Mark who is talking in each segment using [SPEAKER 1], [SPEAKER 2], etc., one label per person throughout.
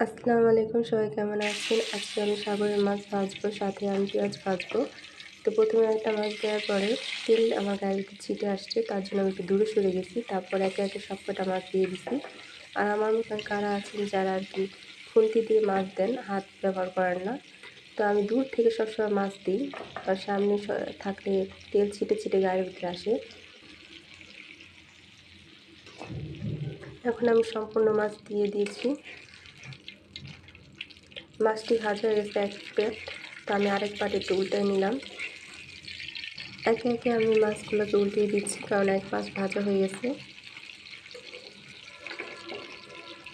[SPEAKER 1] আসসালামু আলাইকুম, সবাই কেমন আছেন? আজকে আমি সাগরের মাছ ভাজবো, সাথে আমি পেঁয়াজ ভাজবো। তো প্রথমে একটা মাছ দেওয়ার পরে তেল আমার গায়ে ছিটে আসছে, তার জন্য আমি একটু দূরে সরে গেছি। তারপর একে একে সবকটা মাছ দিয়ে দিছি। আর আমার মতন কারা আছেন যারা আর কি খুন্তি দিয়ে মাছ দেন, হাত ব্যবহার করেন না। তো আমি দূর থেকে সবসময় মাছ দিই, আর সামনে থাকলে তেল ছিটে ছিটে গায়ের ভিতরে আসে। এখন আমি সম্পূর্ণ মাছ দিয়ে দিয়েছি। মাছটি ভাজা হয়ে গেছে এক প্লেট। তো আমি আরেক পাটে একটু উল্টায় নিলাম। একে একে আমি মাছগুলোকে উল্টিয়ে দিচ্ছি, কারণ এক পাশ ভাজা হয়ে গেছে।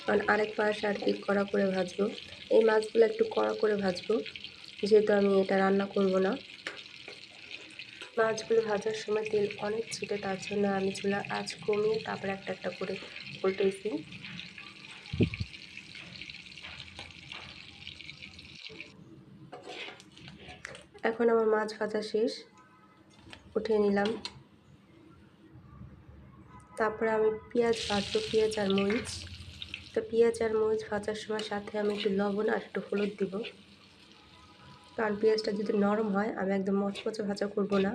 [SPEAKER 1] কারণ আরেক পাশ আর কি কড়া করে ভাজবো। এই মাছগুলো একটু কড়া করে ভাজবো, যেহেতু আমি এটা রান্না করব না। মাছগুলো ভাজার সময় তেল অনেক ছিটে, তার জন্য আমি চুলার আঁচ কমিয়ে তারপরে একটা একটা করে উল্টেছি। এখন আমার মাছ ভাজা শেষ, উঠিয়ে নিলাম। তারপরে আমি পেঁয়াজ ভাজবো, পেঁয়াজ আর মরিচ। তো পেঁয়াজ আর মরিচ ভাজার সময় সাথে আমি একটু লবণ আর একটু হলুদ দিব, কারণ পেঁয়াজটা যদি নরম হয়, আমি একদম মচমচে ভাজা করব না।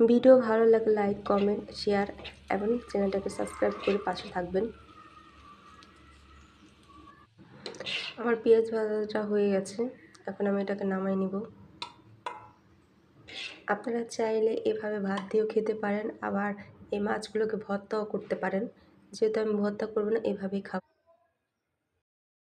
[SPEAKER 1] ভিডিও ভালো লাগলে লাইক, কমেন্ট, শেয়ার এবং চ্যানেলটাকে সাবস্ক্রাইব করে পাশে থাকবেন। আমার পেঁয়াজ ভাজাটা হয়ে গেছে, এখন আমি এটাকে নামাই নিব। আপনারা চাইলে এভাবে ভাত দিয়েও খেতে পারেন, আবার এই মাছগুলোকে ভর্তাও করতে পারেন। যেহেতু আমি ভর্তা করব না, এভাবেই খাবো।